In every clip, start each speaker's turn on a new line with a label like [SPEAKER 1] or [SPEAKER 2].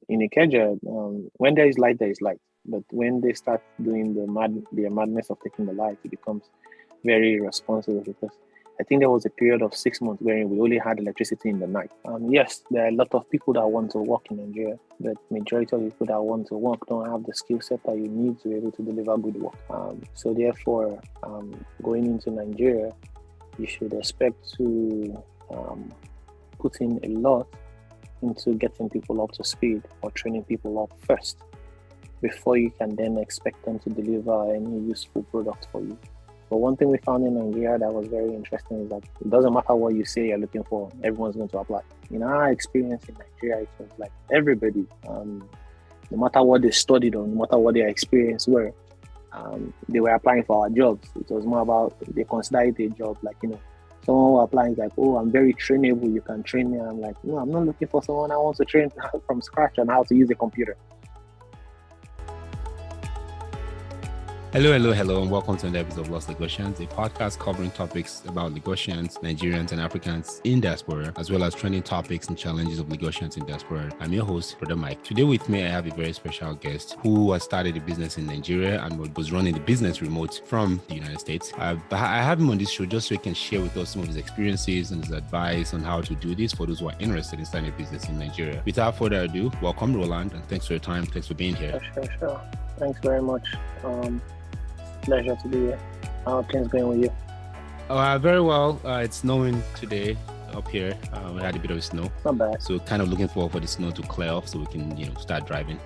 [SPEAKER 1] in Ikeja, when there is light, there is light. But when they start doing the madness of taking the light, it becomes very irresponsible because I think there was a period of 6 months where we only had electricity in the night. Yes, there are a lot of people that want to work in Nigeria, but majority of people that want to work don't have the skill set that you need to be able to deliver good work. So therefore, going into Nigeria, you should expect to put in a lot into getting people up to speed or training people up first before you can then expect them to deliver any useful product for you. But one thing we found in Nigeria that was very interesting is that it doesn't matter what you say you're looking for, everyone's going to apply. In our experience in Nigeria, it was like everybody, no matter what they studied or no matter what their experience were, they were applying for our jobs. It was more about, they consider it a job, like, someone who applies like, oh, I'm very trainable, you can train me. I'm like, no, I'm not looking for someone I want to train from scratch on how to use a computer.
[SPEAKER 2] Hello, and welcome to another episode of Lost Lagosians, a podcast covering topics about Lagosians, Nigerians, and Africans in diaspora, as well as trending topics and challenges of Lagosians in diaspora. I'm your host, Brother Mike. Today with me, I have a very special guest who has started a business in Nigeria and was running the business remote from the United States. I have him on this show just so he can share with us some of his experiences and his advice on how to do this for those who are interested in starting a business in Nigeria. Without further ado, welcome, Roland, and thanks for your time. Thanks for being here.
[SPEAKER 1] Sure. Thanks very much. Pleasure to be here. How are things going with you?
[SPEAKER 2] Very well. It's snowing today up here. We had a bit of snow.
[SPEAKER 1] Not bad.
[SPEAKER 2] So kind of looking forward for the snow to clear off so we can, start driving.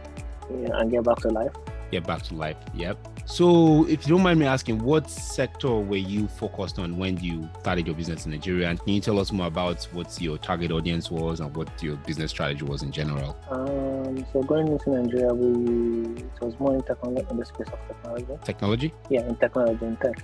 [SPEAKER 1] Yeah, and get back to life.
[SPEAKER 2] Get back to life. Yep. So if you don't mind me asking, what sector were you focused on when you started your business in Nigeria? And can you tell us more about what your target audience was and what your business strategy was in general?
[SPEAKER 1] So going into Nigeria, it was more in the space of technology.
[SPEAKER 2] Technology?
[SPEAKER 1] Yeah, in technology, in tech.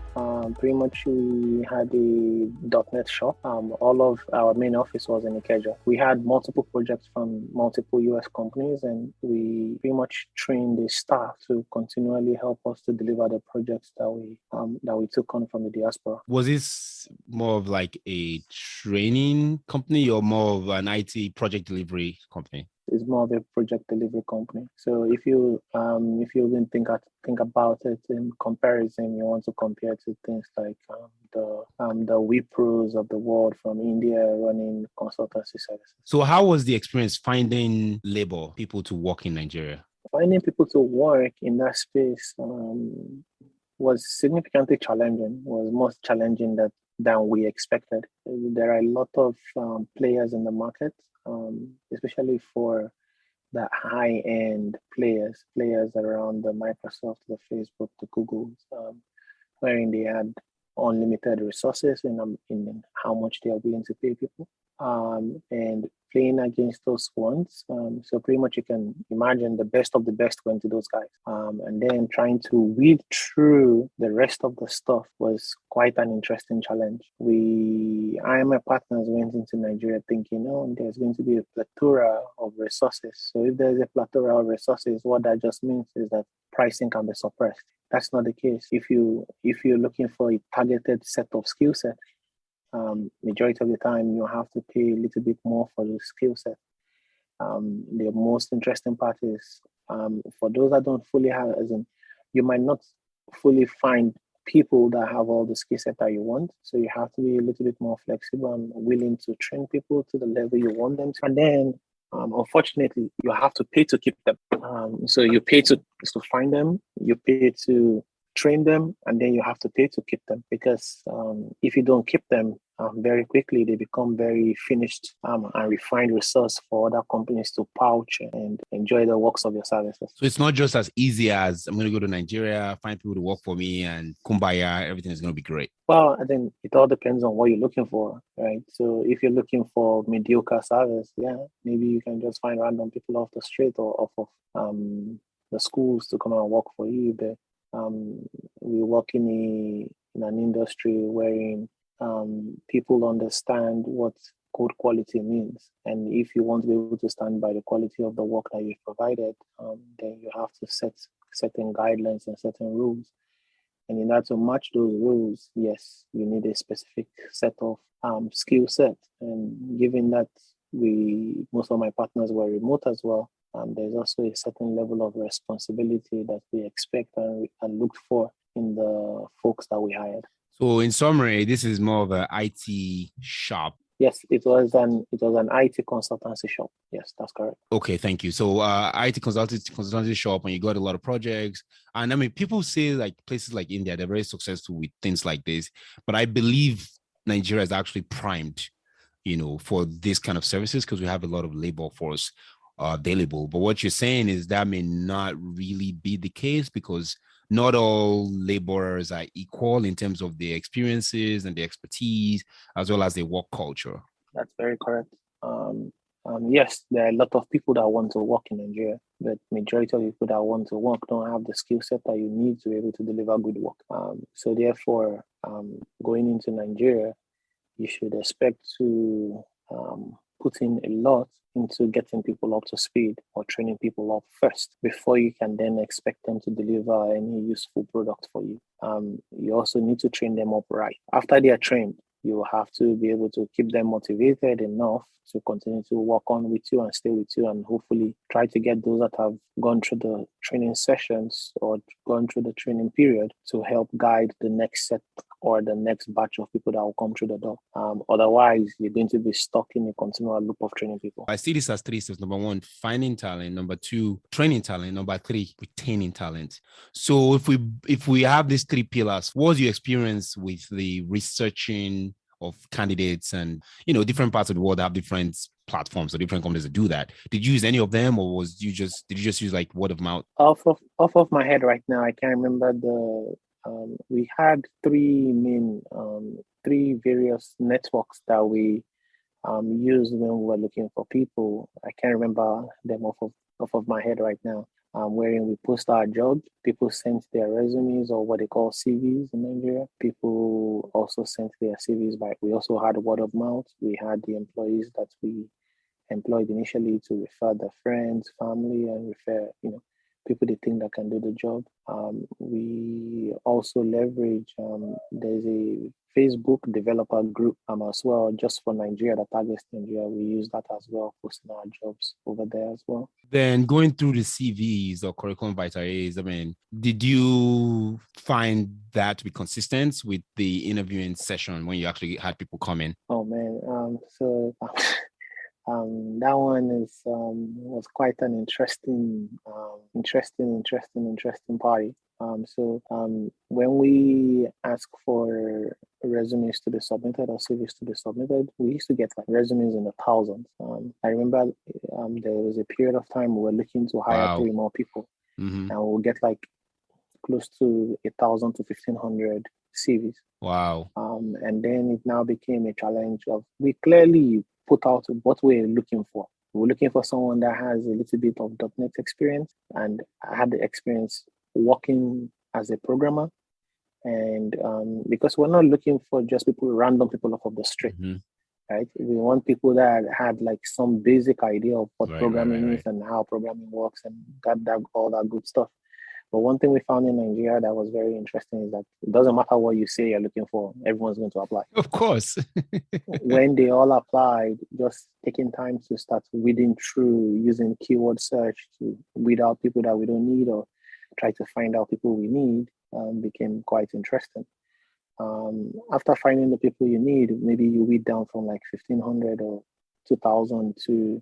[SPEAKER 1] Pretty much we had a .NET shop. All of our main office was in Ikeja. We had multiple projects from multiple US companies, and we pretty much trained the staff to continually help us to deliver the projects that we took on from the diaspora.
[SPEAKER 2] Was this more of like a training company or more of an IT project delivery company?
[SPEAKER 1] It's more of a project delivery company. So if you even think about it in comparison, you want to compare to things like the Wipros of the world from India running consultancy services.
[SPEAKER 2] So how was the experience finding labor, people to work in Nigeria?
[SPEAKER 1] Finding people to work in that space was significantly challenging. Was more challenging than we expected. There are a lot of players in the market, especially for the high-end players around the Microsoft, the Facebook, the Googles, wherein they had unlimited resources in how much they are willing to pay people. And playing against those ones. So pretty much you can imagine the best of the best going to those guys. And then trying to weed through the rest of the stuff was quite an interesting challenge. I and my partners went into Nigeria thinking, there's going to be a plethora of resources. So if there's a plethora of resources, what that just means is that pricing can be suppressed. That's not the case. If you're looking for a targeted set of skill sets, majority of the time you have to pay a little bit more for the skill set. The most interesting part is for those that don't fully have, as in you might not fully find people that have all the skill set that you want. So you have to be a little bit more flexible and willing to train people to the level you want them to. And then unfortunately, you have to pay to keep them. So you pay to find them, you pay to train them, and then you have to pay to keep them, because if you don't keep them, very quickly they become very finished and refined resource for other companies to pouch and enjoy the works of your services.
[SPEAKER 2] So it's not just as easy as I'm going to go to Nigeria, find people to work for me, and kumbaya, everything is going to be great.
[SPEAKER 1] Well, I think it all depends on what you're looking for, right? So if you're looking for mediocre service, maybe you can just find random people off the street or off of the schools to come and work for you. But we work in an industry wherein people understand what good quality means. And if you want to be able to stand by the quality of the work that you've provided, then you have to set certain guidelines and certain rules. And in order to match those rules, yes, you need a specific set of skill set. And given that most of my partners were remote as well, there's also a certain level of responsibility that we expect and look for in the folks that we hired.
[SPEAKER 2] So in summary, this is more of an IT shop.
[SPEAKER 1] Yes, it was an IT consultancy shop. Yes, that's correct.
[SPEAKER 2] Okay, thank you. So IT consultancy shop, and you got a lot of projects. And I mean, people say like places like India, they're very successful with things like this. But I believe Nigeria is actually primed, for this kind of services because we have a lot of labor force available. But what you're saying is that may not really be the case because not all laborers are equal in terms of their experiences and their expertise, as well as their work culture.
[SPEAKER 1] That's very correct. Yes, there are a lot of people that want to work in Nigeria, but majority of people that want to work don't have the skill set that you need to be able to deliver good work. So therefore, going into Nigeria, you should expect to put in a lot into getting people up to speed or training people up first before you can then expect them to deliver any useful product for you. You also need to train them up right. After they are trained, you have to be able to keep them motivated enough to continue to work on with you and stay with you, and hopefully try to get those that have gone through the training sessions or gone through the training period to help guide the next set or the next batch of people that will come through the door. Otherwise, you're going to be stuck in a continual loop of training people.
[SPEAKER 2] I see this as three steps. Number one, finding talent. Number two, training talent. Number three, retaining talent. So if we have these three pillars, what's your experience with the researching of candidates? And different parts of the world have different platforms or different companies that do that. Did you use any of them, or did you just use like word of mouth?
[SPEAKER 1] Off of my head right now, I can't remember we had three various networks that we used when we were looking for people. I can't remember them off of my head right now. Wherein we post our jobs, people sent their resumes or what they call CVs in Nigeria. People also sent their CVs we also had word of mouth. We had the employees that we employed initially to refer their friends, family, and refer, people they think that can do the job. We also leverage, there's a Facebook developer group as well, just for Nigeria, that targets Nigeria. We use that as well, posting our jobs over there as well.
[SPEAKER 2] Then going through the CVs or curriculum vitae, I mean, did you find that to be consistent with the interviewing session when you actually had people come in?
[SPEAKER 1] Oh man, that one was quite an interesting party. When we ask for resumes to be submitted or CVs to be submitted, we used to get like resumes in the thousands. I remember there was a period of time we were looking to hire 3 more people, and we'll get like close to 1,000 to 1,500 CVs.
[SPEAKER 2] Wow.
[SPEAKER 1] And then it now became a challenge of, we clearly put out what we're looking for. We're looking for someone that has a little bit of .NET experience, and I had the experience working as a programmer. And because we're not looking for just random people off of the street, right? We want people that had like some basic idea of what programming is and how programming works and got all that good stuff. But one thing we found in Nigeria that was very interesting is that it doesn't matter what you say you're looking for, everyone's going to apply.
[SPEAKER 2] Of course.
[SPEAKER 1] When they all applied, just taking time to start weeding through, using keyword search to weed out people that we don't need or try to find out people we need, became quite interesting. After finding the people you need, maybe you weed down from like 1,500 or 2,000 to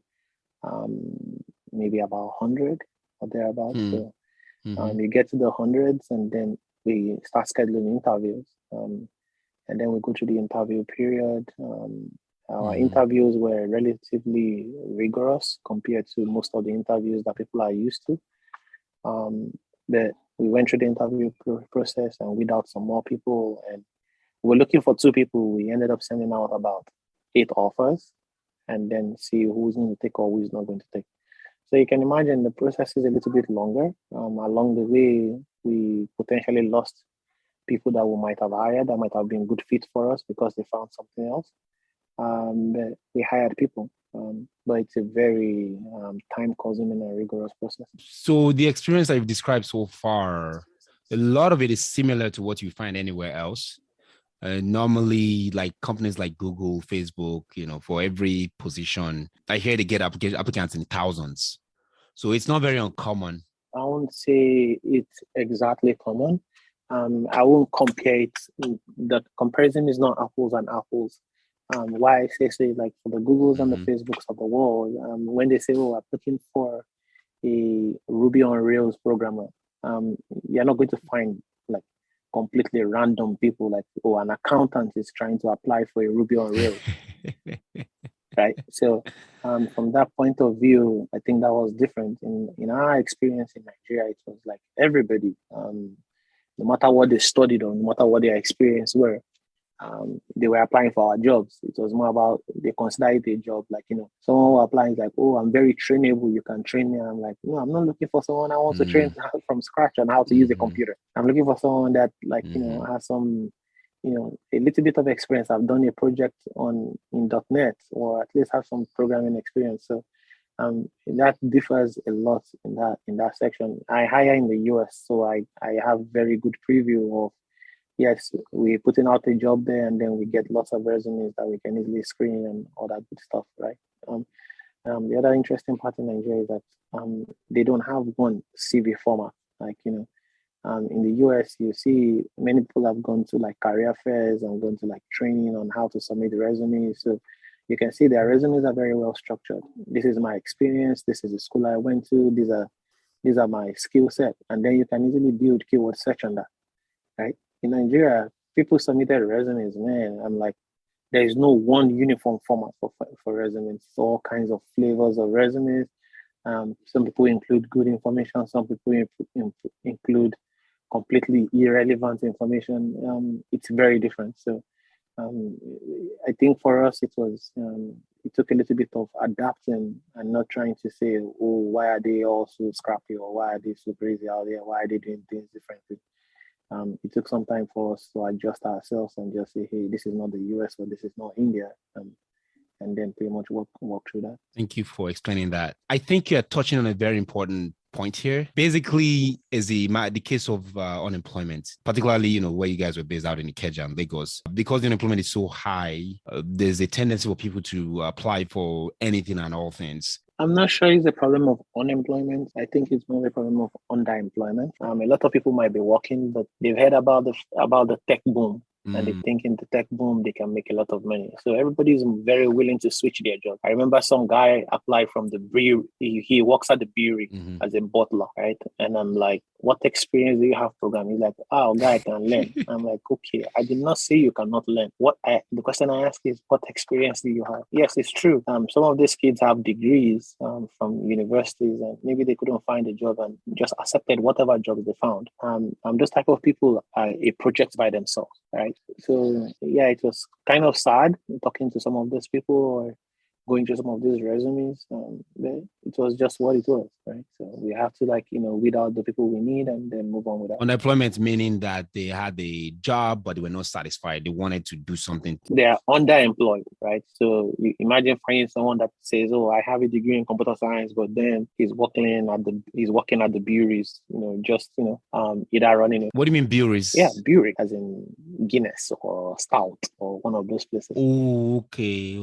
[SPEAKER 1] maybe about 100 or thereabouts. So you get to the hundreds, and then we start scheduling interviews. And then we go through the interview period. Our interviews were relatively rigorous compared to most of the interviews that people are used to. But we went through the interview process and weed out some more people. And we're looking for 2 people. We ended up sending out about 8 offers, and then see who's going to take or who's not going to take. So you can imagine the process is a little bit longer. Along the way, we potentially lost people that we might have hired that might have been good fit for us because they found something else. But we hired people, but it's a very time-consuming and rigorous process.
[SPEAKER 2] So the experience I've described so far, a lot of it is similar to what you find anywhere else. Normally, like companies like Google, Facebook, for every position, I hear they get applicants in thousands. So it's not very uncommon.
[SPEAKER 1] I won't say it's exactly common. I won't compare it. The comparison is not apples and apples. Why I say like for the Googles and the Facebooks of the world, when they say, "Oh, I'm looking for a Ruby on Rails programmer," you're not going to find like completely random people like, "Oh, an accountant is trying to apply for a Ruby on Rails." Right. So from that point of view, I think that was different. In our experience in Nigeria, it was like everybody, no matter what they studied or no matter what their experience were, they were applying for our jobs. It was more about they consider it a job. Like, someone who applies like, "Oh, I'm very trainable. You can train me." I'm like, "No, I'm not looking for someone I want to train from scratch on how to use a computer. I'm looking for someone that like, has some, a little bit of experience. I've done a project in .NET or at least have some programming experience." So that differs a lot in that section. I hire in the US, so I have very good preview of, yes, we're putting out a job there, and then we get lots of resumes that we can easily screen and all that good stuff, right? The other interesting part in Nigeria is that they don't have one CV format. Like, in the US, you see many people have gone to like career fairs and gone to like training on how to submit resumes. So you can see their resumes are very well structured. This is my experience. This is the school I went to. These are my skill set. And then you can easily build keyword search on that, right? In Nigeria, people submitted resumes, man. I'm like, there is no one uniform format for resumes. It's all kinds of flavors of resumes. Some people include good information. Some people include completely irrelevant information. It's very different. So I think for us, it took a little bit of adapting and not trying to say, "Oh, why are they all so scrappy?" or "Why are they so crazy out there? Why are they doing things differently?" It took some time for us to adjust ourselves and just say, "Hey, this is not the US or this is not India." And then pretty much walk through that.
[SPEAKER 2] Thank you for explaining that. I think you're touching on a very important point here. Basically, is the case of unemployment, particularly, where you guys were based out in Ikeja and Lagos. Because the unemployment is so high, there's a tendency for people to apply for anything and all things.
[SPEAKER 1] I'm not sure it's a problem of unemployment. I think it's more a problem of underemployment. A lot of people might be working, but they've heard about the tech boom. And they think in the tech boom, they can make a lot of money. So everybody's very willing to switch their job. I remember some guy applied from the brewery. He works at the brewery as a butler, right? And I'm like, "What experience do you have programming?" He's like, "Oh, guy, I can learn." I'm like, "Okay, I did not say you cannot learn. The question I ask is, what experience do you have?" Yes, it's true. Some of these kids have degrees from universities, and maybe they couldn't find a job and just accepted whatever jobs they found. Those type of people are a project by themselves, right? So yeah, it was kind of sad talking to some of these people or going through some of these resumes. But it was just what it was, right? So we have to weed out the people we need and then move on with that.
[SPEAKER 2] Unemployment meaning that they had a job, but they were not satisfied. They wanted to do something.
[SPEAKER 1] They are underemployed, right? So you imagine finding someone that says, "Oh, I have a degree in computer science," but then he's working at the breweries, either running.
[SPEAKER 2] What do you mean breweries?
[SPEAKER 1] Yeah, brewery, as in Guinness or Stout or one of those places.
[SPEAKER 2] Oh, okay.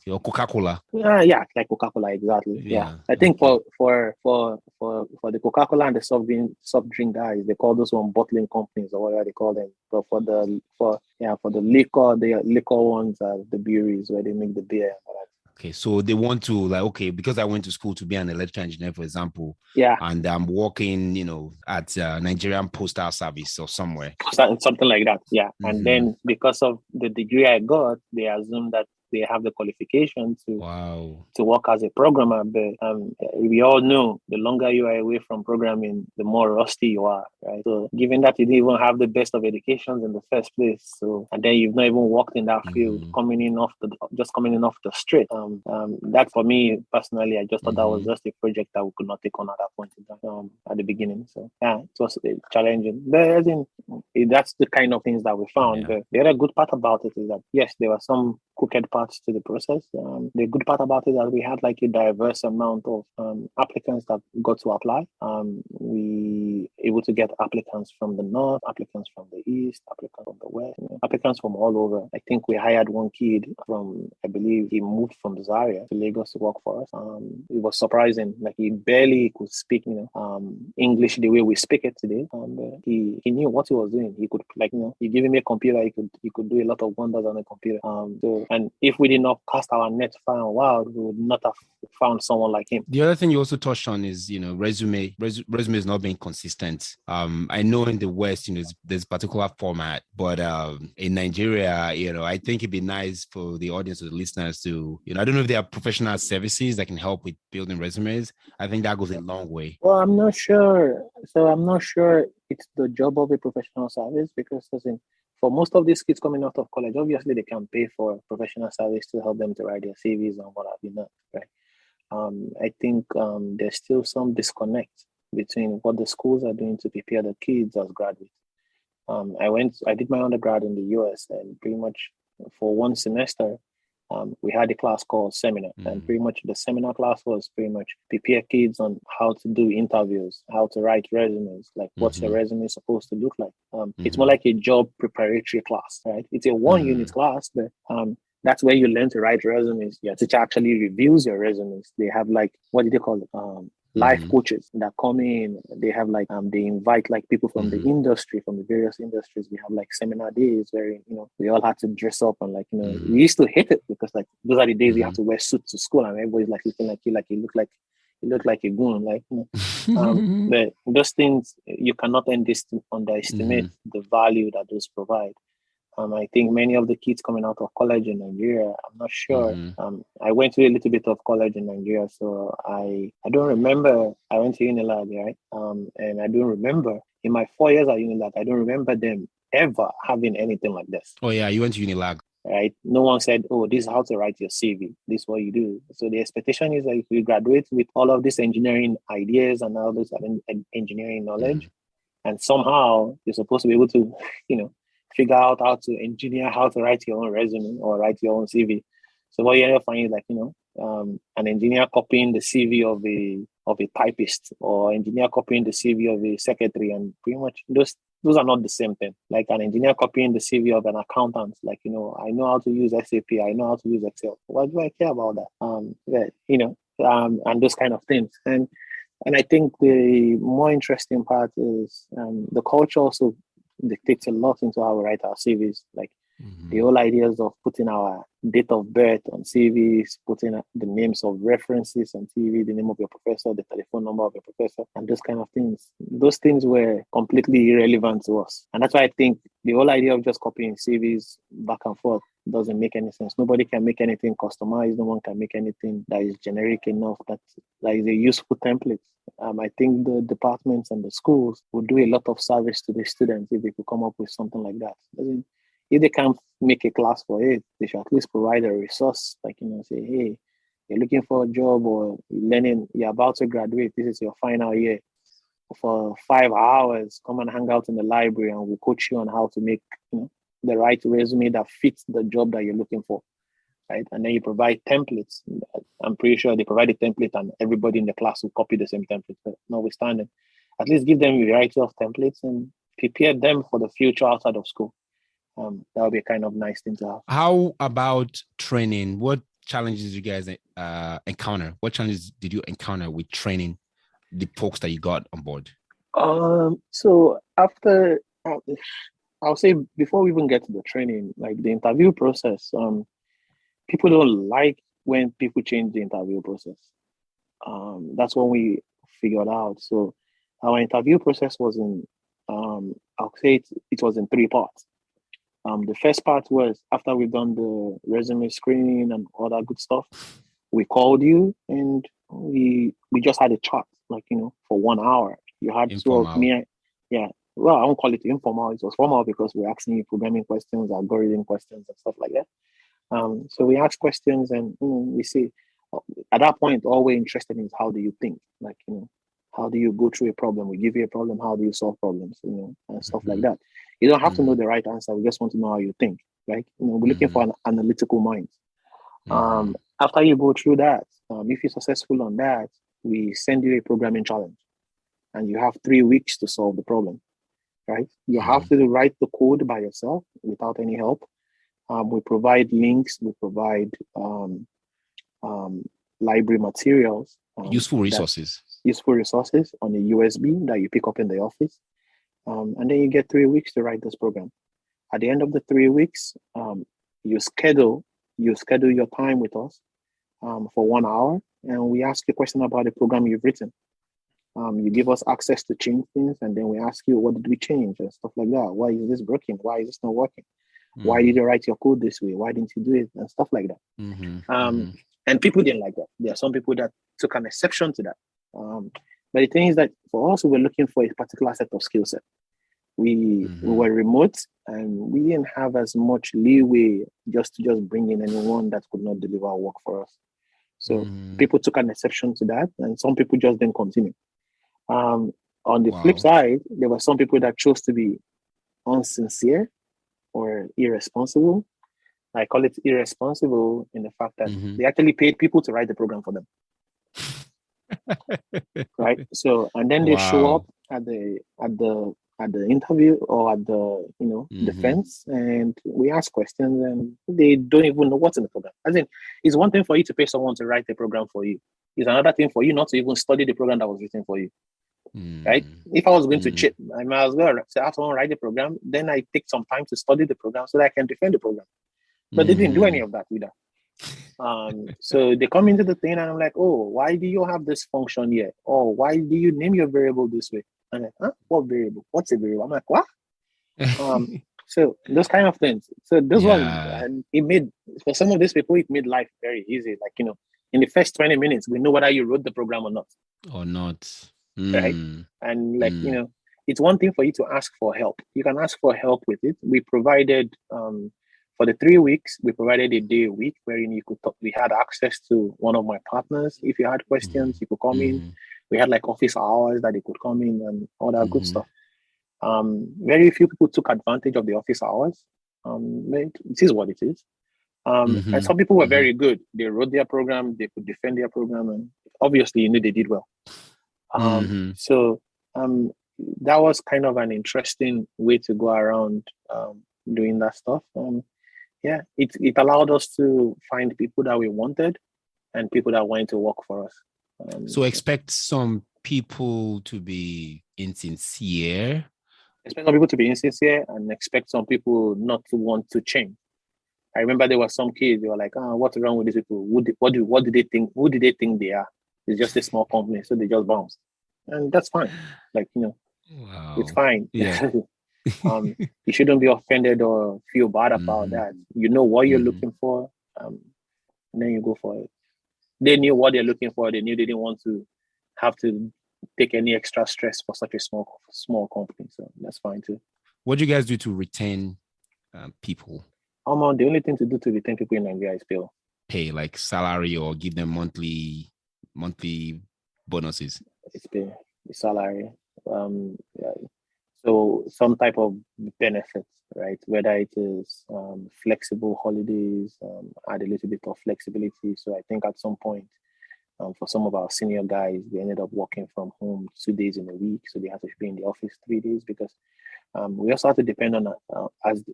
[SPEAKER 2] Or Coca-Cola.
[SPEAKER 1] Yeah, like Coca-Cola, exactly. Yeah. I think for the Coca-Cola and the soft drink guys, they call those one bottling companies or whatever they call them. But for the liquor ones are the breweries where they make the beer and all that.
[SPEAKER 2] Okay, so they want to because I went to school to be an electrical engineer, for example.
[SPEAKER 1] Yeah.
[SPEAKER 2] And I'm working, at Nigerian Postal Service or somewhere.
[SPEAKER 1] Something like that. Yeah. And then because of the degree I got, they assume that they have the qualification to work as a programmer. But we all know the longer you are away from programming, the more rusty you are, right? So given that you didn't even have the best of educations in the first place, and then you've not even worked in that field, coming in off the street, that for me personally, I just thought that was just a project that we could not take on at that point in time, at the beginning. So yeah, it was challenging. But I think that's the kind of things that we found. But the other good part about it is that yes, there were some crooked parts to the process. The good part about it is that we had like a diverse amount of applicants that got to apply. We able to get applicants from the north, applicants from the east, applicants from the west, applicants from all over. I think we hired one kid from, I believe he moved from Zaria to Lagos to work for us. It was surprising. Like he barely could speak, English the way we speak it today. He knew what he was doing. He could, you give him a computer, he could do a lot of wonders on a computer. And if we did not cast our net far and wide, we would not have found someone like him.
[SPEAKER 2] The other thing you also touched on is, resume is not being consistent. I know in the West, there's a particular format, but in Nigeria, I think it'd be nice for the audience or the listeners to, I don't know if there are professional services that can help with building resumes. I think that goes a long way.
[SPEAKER 1] Well, I'm not sure. So I'm not sure it's the job of a professional service, because for most of these kids coming out of college, obviously they can pay for professional service to help them to write their CVs and what have you not, right? I think there's still some disconnect between what the schools are doing to prepare the kids as graduates. I did my undergrad in the US, and pretty much for one semester, we had a class called seminar, and pretty much the seminar class was pretty much prepare kids on how to do interviews, how to write resumes, like what's your resume supposed to look like. It's more like a job preparatory class, right? It's a one-unit class, but that's where you learn to write resumes. Your teacher actually reviews your resumes. They have what do they call it? Life coaches that come in. They have they invite people from the industry, from the various industries. We have seminar days where we all had to dress up and we used to hate it, because those are the days we have to wear suits to school, and everybody's looking like you look like a goon, but those things you cannot underestimate the value that those provide. I think many of the kids coming out of college in Nigeria, I'm not sure. I went to a little bit of college in Nigeria, so I don't remember. I went to Unilag, right? And I don't remember in my 4 years at Unilag, I don't remember them ever having anything like this.
[SPEAKER 2] Oh yeah, you went to Unilag.
[SPEAKER 1] Right? No one said, oh, this is how to write your CV. This is what you do. So the expectation is that if you graduate with all of these engineering ideas and all this engineering knowledge, and somehow you're supposed to be able to, figure out how to engineer, how to write your own resume or write your own CV. So what you end up finding is an engineer copying the CV of a typist, or engineer copying the CV of a secretary, and pretty much those are not the same thing. Like an engineer copying the CV of an accountant, I know how to use SAP, I know how to use Excel. Why do I care about that? And those kind of things. And I think the more interesting part is the culture also dictates a lot into how we write our CVs. The whole ideas of putting our date of birth on CVs, putting the names of references on CV, the name of your professor, the telephone number of your professor, and those kind of things. Those things were completely irrelevant to us. And that's why I think the whole idea of just copying CVs back and forth doesn't make any sense. Nobody can make anything customized. No one can make anything that is generic enough, that is a useful template. I think the departments and the schools would do a lot of service to the students if they could come up with something like that. If they can't make a class for it, they should at least provide a resource, say, hey, you're looking for a job or learning, you're about to graduate, this is your final year. For 5 hours, come and hang out in the library and we'll coach you on how to make the right resume that fits the job that you're looking for, right? And then you provide templates. I'm pretty sure they provide a template and everybody in the class will copy the same template. But notwithstanding, at least give them a variety of templates and prepare them for the future outside of school. That would be a kind of nice thing to have.
[SPEAKER 2] How about training? What challenges did you guys encounter? What challenges did you encounter with training the folks that you got on board?
[SPEAKER 1] So after, I'll say before we even get to the training, the interview process, people don't like when people change the interview process. That's when we figured out. So our interview process was I'll say it was in 3 parts. The first part was after we've done the resume screening and all that good stuff, we called you and we just had a chat, for 1 hour. You had
[SPEAKER 2] informal.
[SPEAKER 1] 2 of me. Yeah. Well, I won't call it informal. It was formal because we're asking you programming questions, algorithm questions, and stuff like that. So we ask questions and we see. At that point, all we're interested in is how do you think? How do you go through a problem? We give you a problem. How do you solve problems? And stuff like that. You don't have to know the right answer. We just want to know how you think, right? We're looking for an analytical mind. After you go through that, if you're successful on that, we send you a programming challenge, and you have 3 weeks to solve the problem, right? You have to write the code by yourself without any help. We provide links, we provide library materials.
[SPEAKER 2] Useful resources
[SPEAKER 1] On a USB that you pick up in the office. And then you get 3 weeks to write this program. At the end of the 3 weeks, you schedule your time with us for 1 hour, and we ask you a question about the program you've written. You give us access to change things, and then we ask you, what did we change and stuff like that? Why is this broken? Why is this not working? Why did you write your code this way? Why didn't you do it? And stuff like that. And people didn't like that. There are some people that took an exception to that. But the thing is that for us, we were looking for a particular set of skill set. We were remote, and we didn't have as much leeway just to bring in anyone that could not deliver work for us. So people took an exception to that, and some people just didn't continue. On the flip side, there were some people that chose to be unsincere or irresponsible. I call it irresponsible in the fact that they actually paid people to write the program for them. Right. So, and then they show up at the interview or at the defense, and we ask questions, and they don't even know what's in the program. I think it's one thing for you to pay someone to write a program for you. It's another thing for you not to even study the program that was written for you. Right? If I was going to cheat, I might as well have someone write the program. Then I take some time to study the program so that I can defend the program. But they didn't do any of that either. So they come into the thing, and I'm like, oh, why do you have this function here? Oh, why do you name your variable this way? And I'm like, what variable? What's a variable? I'm like, what? So those kind of things. So this one, and it made, for some of these people, it made life very easy. Like, in the first 20 minutes, we know whether you wrote the program or not. Right? And like, it's one thing for you to ask for help. You can ask for help with it. We provided, for the 3 weeks, we provided a day a week wherein you could talk. We had access to one of my partners. If you had questions, you could come in. We had like office hours that they could come in and all that good stuff. Very few people took advantage of the office hours. It is what it is. And some people were very good. They wrote their program, they could defend their program, and obviously, they did well. So that was kind of an interesting way to go around doing that stuff. It allowed us to find people that we wanted and people that wanted to work for us.
[SPEAKER 2] So expect some people to be insincere.
[SPEAKER 1] Expect some people to be insincere, and expect some people not to want to change. I remember there were some kids, they were like, what's wrong with these people? What do they think? Who do they think they are? It's just a small company, so they just bounce. And that's fine. Like, it's fine.
[SPEAKER 2] Yeah.
[SPEAKER 1] You shouldn't be offended or feel bad about that. You know what you're looking for, and then you go for it. They knew what they're looking for. They knew they didn't want to have to take any extra stress for such a small company. So that's fine too.
[SPEAKER 2] What do you guys do to retain people?
[SPEAKER 1] The only thing to do to retain people in Nigeria is
[SPEAKER 2] pay, like salary, or give them monthly bonuses.
[SPEAKER 1] It's pay, the salary. So some type of benefits, right? Whether it is flexible holidays, add a little bit of flexibility. So I think at some point, for some of our senior guys, they ended up working from home 2 days in a week. So they had to be in the office 3 days, because we also have to depend on, as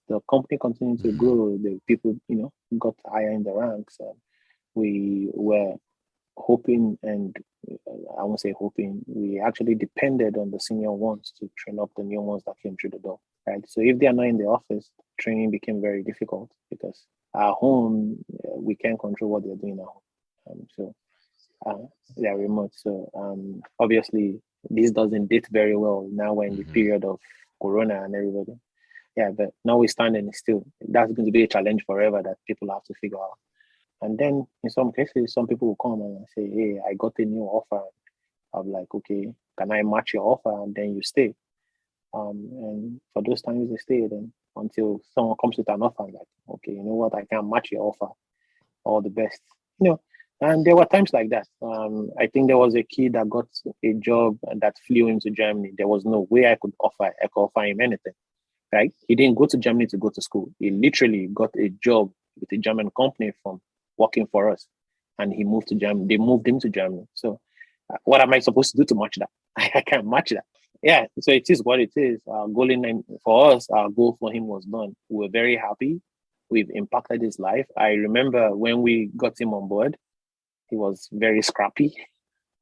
[SPEAKER 1] the company continued to grow, the people, got higher in the ranks. We were hoping, and I won't say hoping, we actually depended on the senior ones to train up the new ones that came through the door, right? So if they are not in the office, training became very difficult, because at home, we can't control what they're doing at home. So they're remote. So obviously, this doesn't date very well. Now we're in the period of Corona and everybody. Yeah, but notwithstanding, still, that's going to be a challenge forever that people have to figure out. And then in some cases, some people will come and say, hey, I got a new offer. I'm like, okay, can I match your offer? And then you stay. And for those times they stay, then until someone comes with an offer, I'm like, okay, you know what? I can match your offer. All the best. And there were times like that. I think there was a kid that got a job and that flew into Germany. There was no way I could offer him anything, right? He didn't go to Germany to go to school. He literally got a job with a German company from working for us, and he moved to Germany. They moved him to Germany. So, what am I supposed to do to match that? I can't match that. Yeah, so it is what it is. Our goal for us, our goal for him was done. We were very happy. We've impacted his life. I remember when we got him on board, he was very scrappy,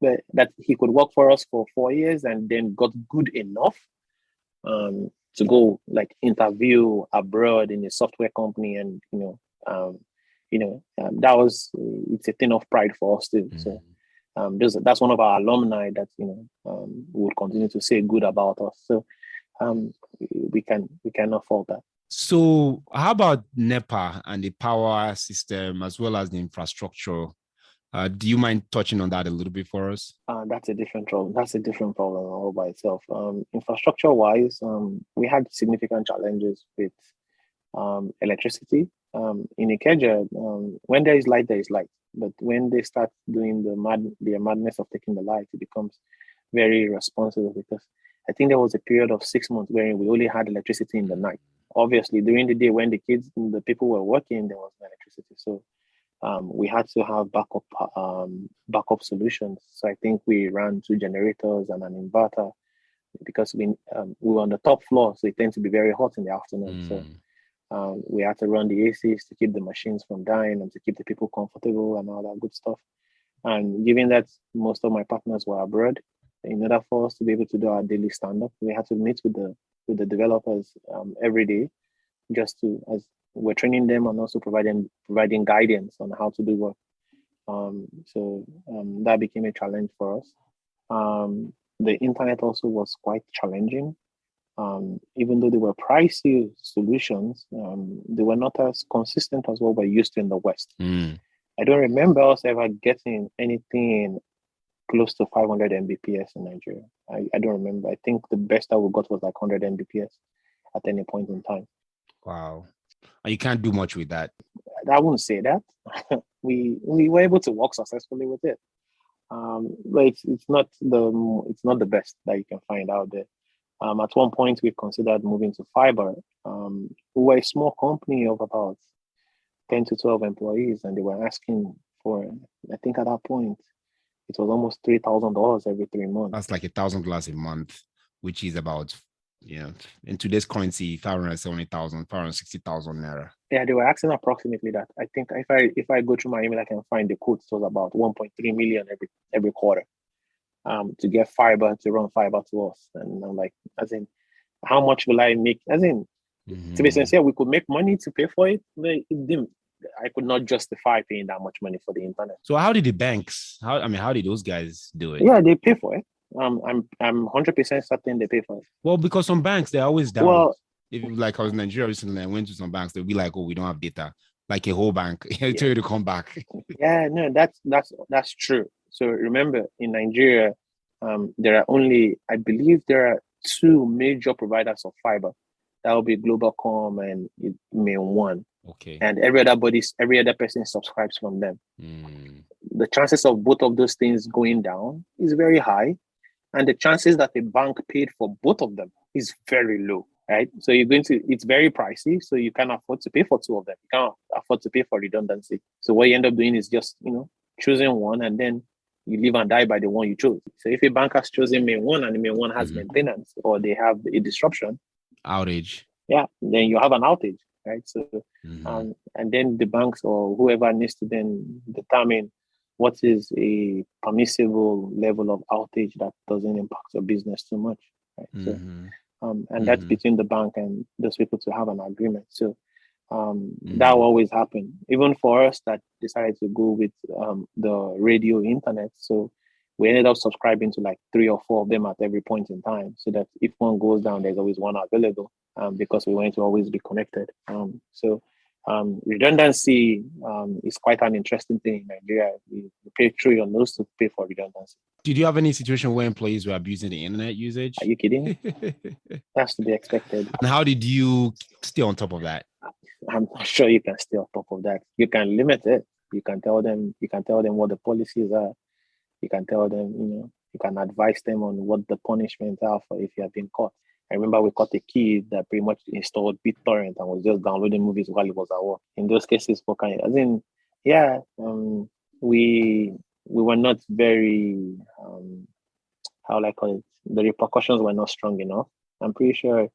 [SPEAKER 1] but that he could work for us for 4 years and then got good enough to go like interview abroad in a software company, and that was it's a thing of pride for us too. So that's one of our alumni that would continue to say good about us. So we cannot fault that.
[SPEAKER 2] So how about NEPA and the power system as well as the infrastructure? Do you mind touching on that a little bit for us?
[SPEAKER 1] That's a different problem. That's a different problem all by itself. Infrastructure-wise, we had significant challenges with electricity. In Ikeja, when there is light, there is light. But when they start doing the madness of taking the light, it becomes very irresponsible, because I think there was a period of 6 months where we only had electricity in the night. Obviously, during the day when the people were working, there was no electricity. So we had to have backup solutions. So I think we ran 2 generators and an inverter, because we were on the top floor, so it tends to be very hot in the afternoon. So we had to run the ACs to keep the machines from dying and to keep the people comfortable and all that good stuff. And given that most of my partners were abroad, in order for us to be able to do our daily stand-up, we had to meet with the developers every day, just to, as we're training them and also providing guidance on how to do work. So that became a challenge for us. The internet also was quite challenging. Even though they were pricey solutions, they were not as consistent as what we're used to in the West. I don't remember us ever getting anything close to 500 Mbps in Nigeria. I don't remember. I think the best that we got was like 100 Mbps at any point in time.
[SPEAKER 2] Wow. And you can't do much with that.
[SPEAKER 1] I wouldn't say that. we were able to work successfully with it. But it's not the best that you can find out there. At one point, we considered moving to fiber. We were a small company of about 10 to 12 employees, and they were asking for, I think at that point, it was almost $3,000 every 3 months.
[SPEAKER 2] That's like $1,000 a month, which is about, in today's currency, 570,000, 560,000 naira.
[SPEAKER 1] Yeah, they were asking approximately that. I think if I go through my email, I can find the quote. It was about 1.3 million every quarter. To get fiber, to run fiber to us. And I'm like, as in, how much will I make? As in, to be sincere, we could make money to pay for it. But I could not justify paying that much money for the internet.
[SPEAKER 2] So how did the banks, how did those guys do it?
[SPEAKER 1] Yeah, they pay for it. I'm 100% certain they pay for it.
[SPEAKER 2] Well, because some banks, they're always down.
[SPEAKER 1] Well,
[SPEAKER 2] if like I was in Nigeria recently, I went to some banks, they'll be like, oh, we don't have data. Like a whole bank. They'll tell you to come back.
[SPEAKER 1] Yeah, no, that's true. So remember, in Nigeria, I believe there are 2 major providers of fiber. That will be Globalcom and Main One.
[SPEAKER 2] Okay.
[SPEAKER 1] And every other person subscribes from them. The chances of both of those things going down is very high. And the chances that a bank paid for both of them is very low, right? So it's very pricey. So you can't afford to pay for 2 of them. You can't afford to pay for redundancy. So what you end up doing is just, choosing one, and then you live and die by the one you chose. So if a bank has chosen Main One and the Main One has maintenance, or they have a disruption,
[SPEAKER 2] outage,
[SPEAKER 1] yeah, then you have an outage, right? So, and then the banks or whoever needs to then determine what is a permissible level of outage that doesn't impact your business too much, right? So, and that's between the bank and those people to have an agreement. So that will always happen. Even for us that decided to go with the radio internet, so we ended up subscribing to like 3 or 4 of them at every point in time, so that if one goes down, there's always one available, because we want to always be connected. Redundancy is quite an interesting thing in Nigeria. You pay through your nose to pay for redundancy.
[SPEAKER 2] Did you have any situation where employees were abusing the internet usage?
[SPEAKER 1] Are you kidding? That's to be expected.
[SPEAKER 2] And how did you stay on top of that?
[SPEAKER 1] I'm not sure you can stay on top of that. You can limit it. You can tell them what the policies are. You can tell them, you can advise them on what the punishments are for if you have been caught. I remember we caught a kid that pretty much installed BitTorrent and was just downloading movies while he was at work. In those cases, for kind, as in, yeah, we were not very how will I call it? The repercussions were not strong enough. I'm pretty sure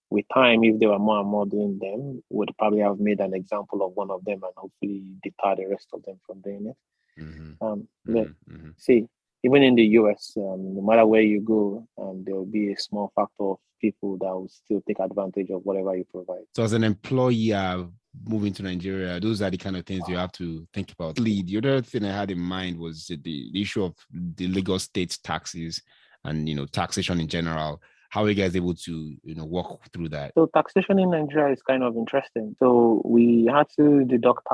[SPEAKER 1] with time, if there were more and more doing them, would probably have made an example of one of them and hopefully deter the rest of them from doing it. But see, even in the US, no matter where you go, there will be a small factor of people that will still take advantage of whatever you provide.
[SPEAKER 2] So as an employee moving to Nigeria, those are the kind of things you have to think about. The other thing I had in mind was the issue of the Lagos state taxes and, taxation in general. How are you guys able to, walk through that?
[SPEAKER 1] So taxation in Nigeria is kind of interesting. So we had to deduct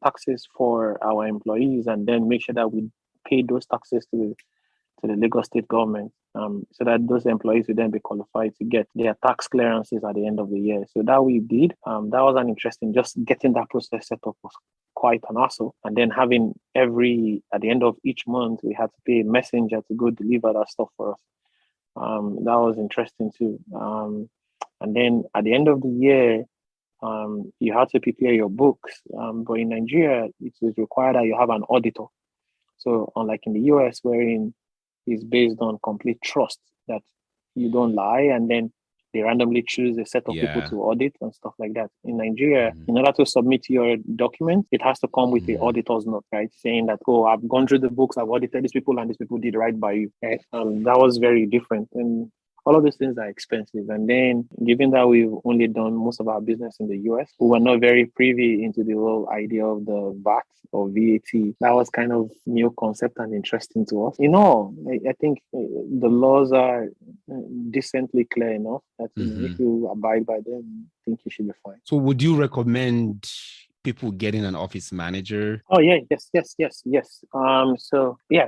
[SPEAKER 1] taxes for our employees and then make sure that we pay those taxes to the Lagos state government, so that those employees would then be qualified to get their tax clearances at the end of the year. So that we did. That was an interesting, just getting that process set up was quite an hassle. And then having at the end of each month, we had to pay a messenger to go deliver that stuff for us. That was interesting too. And then at the end of the year, you had to prepare your books. But in Nigeria, it is required that you have an auditor. So unlike in the US, wherein it's based on complete trust that you don't lie, and then they randomly choose a set of people to audit and stuff like that. In Nigeria, in order to submit your document, it has to come with the auditor's note, right? Saying that, oh, I've gone through the books, I've audited these people, and these people did right by you. Right? That was very different. And all of these things are expensive. And then given that we've only done most of our business in the US, we were not very privy into the whole idea of the VAT or VAT. That was kind of new concept and interesting to us. In all, I think the laws are decently clear enough that if you abide by them, I think you should be fine.
[SPEAKER 2] So would you recommend people getting an office manager?
[SPEAKER 1] Oh yeah, yes.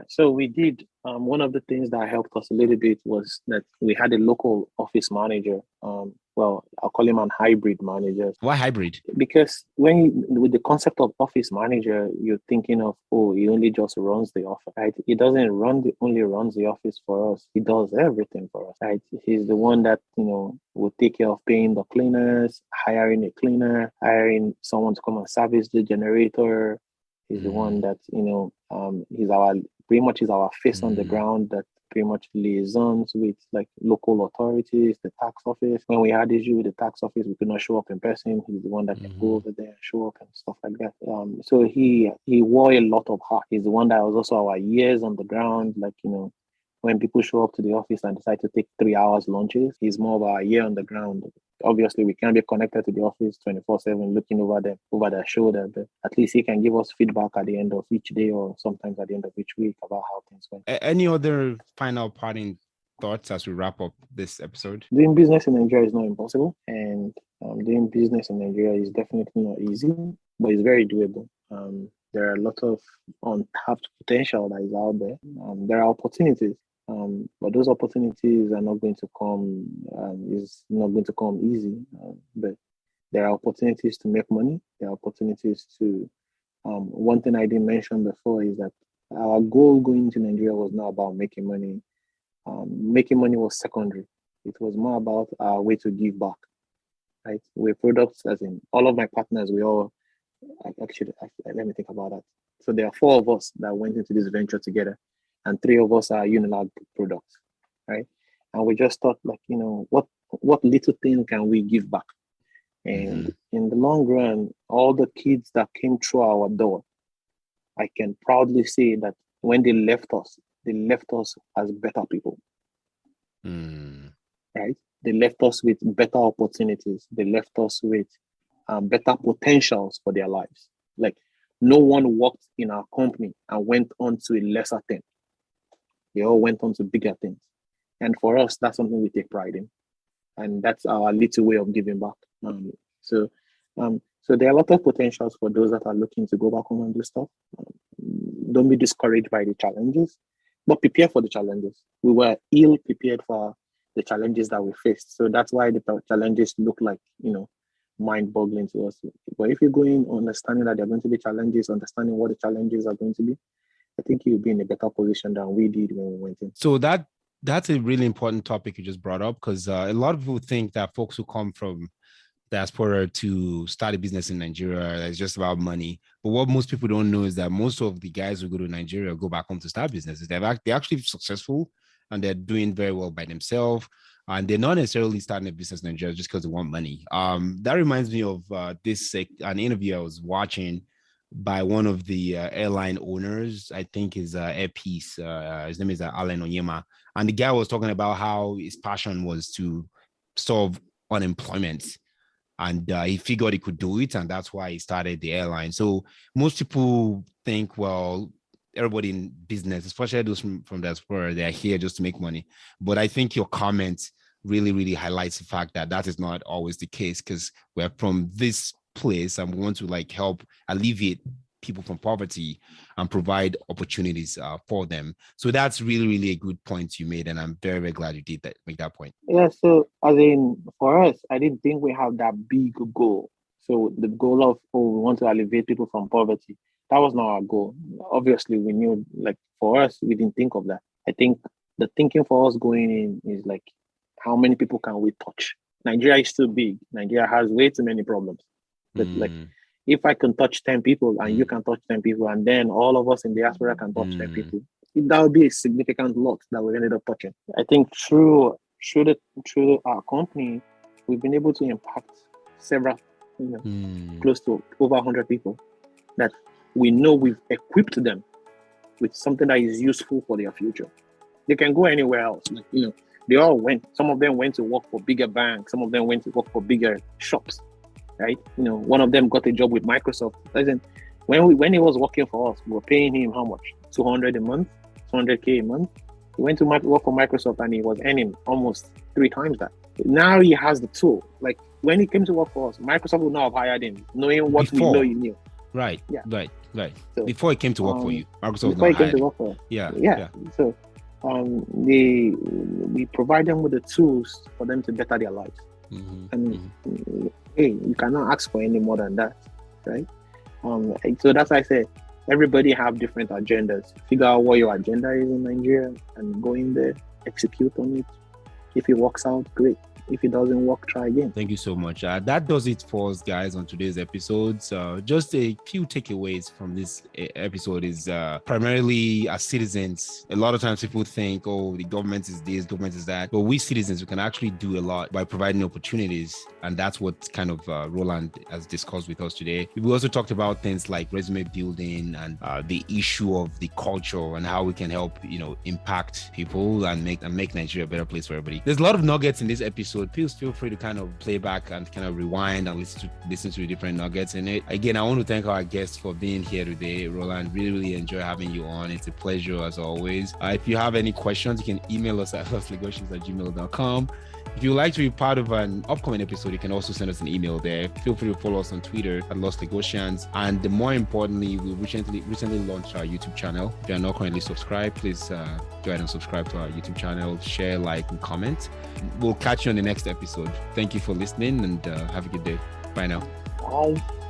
[SPEAKER 1] So we did. One of the things that helped us a little bit was that we had a local office manager. I'll call him an hybrid manager.
[SPEAKER 2] Why hybrid?
[SPEAKER 1] Because with the concept of office manager, you're thinking of, he only just runs the office, right? He doesn't only runs the office for us. He does everything for us, right? He's the one that, will take care of paying the cleaners, hiring a cleaner, hiring someone to come and service the generator. He's the one that, he's our face on the ground that pretty much liaisons with like local authorities, the tax office. When we had issue with the tax office, we could not show up in person. He's the one that can go over there and show up and stuff like that. So he wore a lot of hats. He's the one that was also our ears on the ground, like, when people show up to the office and decide to take 3 hours lunches, he's more of our ear on the ground. Obviously, we can't be connected to the office 24/7 looking over their shoulder, but at least he can give us feedback at the end of each day or sometimes at the end of each week about how things went.
[SPEAKER 2] Any other final parting thoughts as we wrap up this episode?
[SPEAKER 1] Doing business in Nigeria is not impossible, and doing business in Nigeria is definitely not easy, but it's very doable. There are a lot of untapped potential that is out there. There are opportunities. But those opportunities are not going to come. Is not going to come easy. But there are opportunities to make money. There are opportunities to. One thing I didn't mention before is that our goal going to Nigeria was not about making money. Making money was secondary. It was more about our way to give back. Right? We're products, as in all of my partners. We all actually. Let me think about that. So there are 4 of us that went into this venture together. And 3 of us are Unilag products, right? And we just thought, like, what little thing can we give back? And in the long run, all the kids that came through our door, I can proudly say that when they left us as better people, right? They left us with better opportunities. They left us with better potentials for their lives. Like, no one worked in our company and went on to a lesser thing. They all went on to bigger things. And for us, that's something we take pride in. And that's our little way of giving back. So there are a lot of potentials for those that are looking to go back home and do stuff. Don't be discouraged by the challenges, but prepare for the challenges. We were ill prepared for the challenges that we faced. So that's why the challenges look like, mind-boggling to us. But if you go in understanding that there are going to be challenges, understanding what the challenges are going to be, I think you'll be in a better position than we did when we went in.
[SPEAKER 2] So that That's a really important topic you just brought up, because a lot of people think that folks who come from diaspora to start a business in Nigeria is just about money. But what most people don't know is that most of the guys who go to Nigeria go back home to start businesses. They're actually successful and they're doing very well by themselves. And they're not necessarily starting a business in Nigeria just because they want money. That reminds me of an interview I was watching by one of the airline owners. I think is Air Peace. His name is Alan Onyema. And the guy was talking about how his passion was to solve unemployment. And he figured he could do it. And that's why he started the airline. So most people think, well, everybody in business, especially those from diaspora, they're here just to make money. But I think your comment really, really highlights the fact that that is not always the case, because we're from this place and we want to like help alleviate people from poverty and provide opportunities for them. So that's really, really a good point you made. And I'm very, very glad you did make that point.
[SPEAKER 1] Yeah, so as in for us, I didn't think we have that big goal. So the goal of, we want to alleviate people from poverty. That was not our goal. Obviously, we knew, like for us, we didn't think of that. I think the thinking for us going in is like, how many people can we touch? Nigeria is too big. Nigeria has way too many problems. But like, if I can touch 10 people and you can touch 10 people, and then all of us in the diaspora can touch 10 people, that would be a significant lot that we ended up touching. I think through our company, we've been able to impact several, close to over 100 people that we know we've equipped them with something that is useful for their future. They can go anywhere else. Like, they all went. Some of them went to work for bigger banks. Some of them went to work for bigger shops. Right? One of them got a job with Microsoft. When he was working for us, we were paying him how much? 200 a month, 200K a month. He went to work for Microsoft and he was earning almost 3 times that. Now he has the tool. Like when he came to work for us, Microsoft would not have hired him, knowing what we know he knew.
[SPEAKER 2] Right.
[SPEAKER 1] Yeah.
[SPEAKER 2] Right.
[SPEAKER 1] So,
[SPEAKER 2] before he came to work for you, Microsoft
[SPEAKER 1] before he came to work for us.
[SPEAKER 2] Yeah.
[SPEAKER 1] So we provide them with the tools for them to better their lives. Hey, you cannot ask for any more than that, right? So that's why I say everybody have different agendas. Figure out what your agenda is in Nigeria and go in there, execute on it. If it works out, great. If it doesn't work, try again.
[SPEAKER 2] Thank you so much. That does it for us, guys, on today's episode. Just a few takeaways from this episode is primarily as citizens, a lot of times people think, oh, the government is this, government is that. But we citizens, we can actually do a lot by providing opportunities. And that's what kind of Roland has discussed with us today. We also talked about things like resume building and the issue of the culture and how we can help, impact people and make Nigeria a better place for everybody. There's a lot of nuggets in this episode. Please feel free to kind of play back and kind of rewind and listen to the different nuggets in it. Again, I want to thank our guests for being here today. Roland, really, really enjoy having you on. It's a pleasure as always. If you have any questions, you can email us at lostnegotiations@gmail.com. If you'd like to be part of an upcoming episode, you can also send us an email there. Feel free to follow us on Twitter at Lost Negotiations. And more importantly, we recently launched our YouTube channel. If you are not currently subscribed, please go ahead and subscribe to our YouTube channel, share, like, and comment. We'll catch you on the next episode. Thank you for listening and have a good day. Bye now.
[SPEAKER 1] Bye.